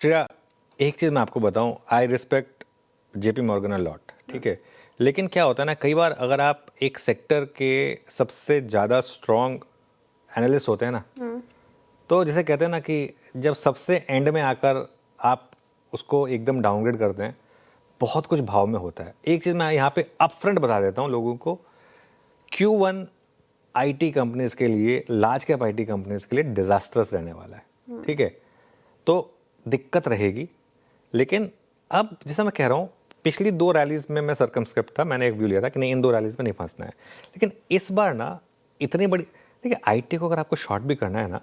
श्रेया, एक चीज़ मैं आपको बताऊं, I respect JP Morgan a lot, ठीक है, लेकिन क्या होता है ना, कई बार अगर आप एक सेक्टर के सबसे ज़्यादा स्ट्रॉन्ग एनालिस्ट होते हैं ना, तो जैसे कहते हैं ना कि जब सबसे एंड में आकर आप उसको एकदम डाउनग्रेड करते हैं, बहुत कुछ भाव में होता है। एक चीज़ मैं यहाँ पे अपफ्रंट बता देता हूँ लोगों को, Q1 आईटी कंपनीज के लिए, लार्ज कैप आईटी कंपनीज के लिए डिजास्टर्स रहने वाला है, ठीक है। तो दिक्कत रहेगी, लेकिन अब जैसा मैं कह रहा हूँ, पिछली 2 रैलीज में मैं सर्कमस्क्रिप्ट था, मैंने एक व्यू लिया था कि नहीं, इन 2 रैलीज में नहीं फंसना है। लेकिन इस बार ना इतनी बड़ी, देखिए आईटी को अगर आपको शॉर्ट भी करना है ना,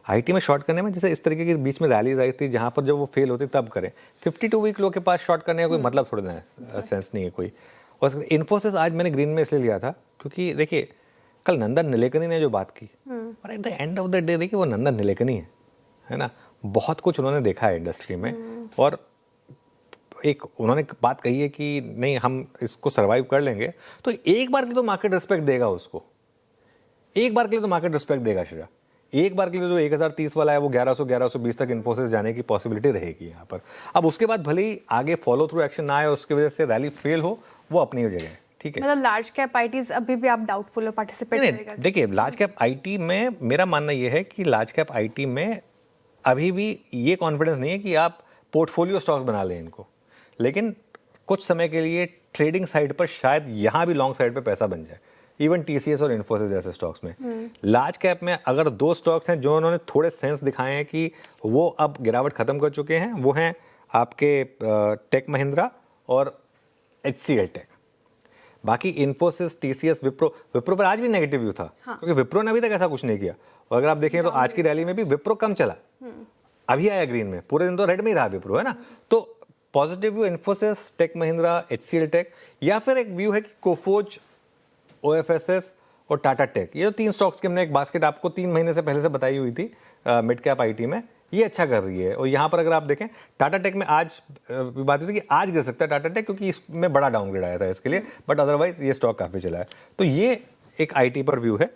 आईटी में शॉर्ट करने में जैसे इस तरीके की बीच में रैलीज आई थी जहाँ पर जब वो फेल होती तब करें। 52 वीक लो के पास शॉर्ट करने का कोई मतलब थोड़ा ना है, सेंस नहीं है कोई। और इन्फोसिस आज मैंने ग्रीन में इसलिए लिया था क्योंकि देखिए कल नंदन निलेकनी ने जो बात की, और at the end of the day देखिए वो नंदन निलेकनी है ना, बहुत कुछ उन्होंने देखा है इंडस्ट्री में, और एक उन्होंने बात कही है कि नहीं हम इसको सरवाइव कर लेंगे, तो एक बार के लिए तो मार्केट रिस्पेक्ट देगा उसको, एक बार के लिए तो मार्केट रिस्पेक्ट देगा श्रेया। एक बार के लिए जो 1030 वाला है वो 1100-1120 तक इन्फोसिस जाने की पॉसिबिलिटी रहेगी यहाँ पर। अब उसके बाद भले ही आगे फॉलो थ्रू एक्शन ना आए और उसकी वजह से रैली फेल हो, वो अपनी जगह है, ठीक है। मतलब लार्ज कैप आईटीज अभी भी आप डाउटफुल हो पार्टिसिपेट करेगा? देखिए लार्ज कैप आईटी में मेरा मानना ये है कि लार्ज कैप आईटी में अभी भी ये कॉन्फिडेंस नहीं है कि आप पोर्टफोलियो स्टॉक्स बना लें इनको, लेकिन कुछ समय के लिए ट्रेडिंग साइड पर शायद यहाँ भी लॉन्ग साइड पर पैसा बन जाए, इवन टीसीएस और इन्फोसिस जैसे स्टॉक्स में। लार्ज कैप में अगर 2 स्टॉक्स हैं जो उन्होंने थोड़े सेंस दिखाए हैं कि वो अब गिरावट खत्म कर चुके हैं, वो हैं आपके टेक महिंद्रा और HCL टेक। बाकी इन्फोसिस, टीसीएस, विप्रो पर आज भी नेगेटिव व्यू था, क्योंकि विप्रो ने अभी तक ऐसा कुछ नहीं किया। और अगर आप देखें तो आज की रैली में भी विप्रो कम चला, अभी आया ग्रीन में, पूरे दिन तो रेड में ही रहा विप्रो, है ना। तो positive view Infosys, Tech Mahindra, HCL Tech, या फिर एक व्यू है कि कोफोज, OFSS और टाटा टेक, ये 3 स्टॉक्स की हमने एक बास्केट आपको 3 महीने से पहले से बताई हुई थी मिड कैप आईटी में, ये अच्छा कर रही है। और यहाँ पर अगर आप देखें टाटा टेक में आज बात हुई थी कि आज गिर सकता है टाटा टेक, क्योंकि इसमें बड़ा डाउनग्रेड आया था इसके लिए, बट अदरवाइज ये स्टॉक काफ़ी चला है। तो ये एक आईटी पर व्यू है।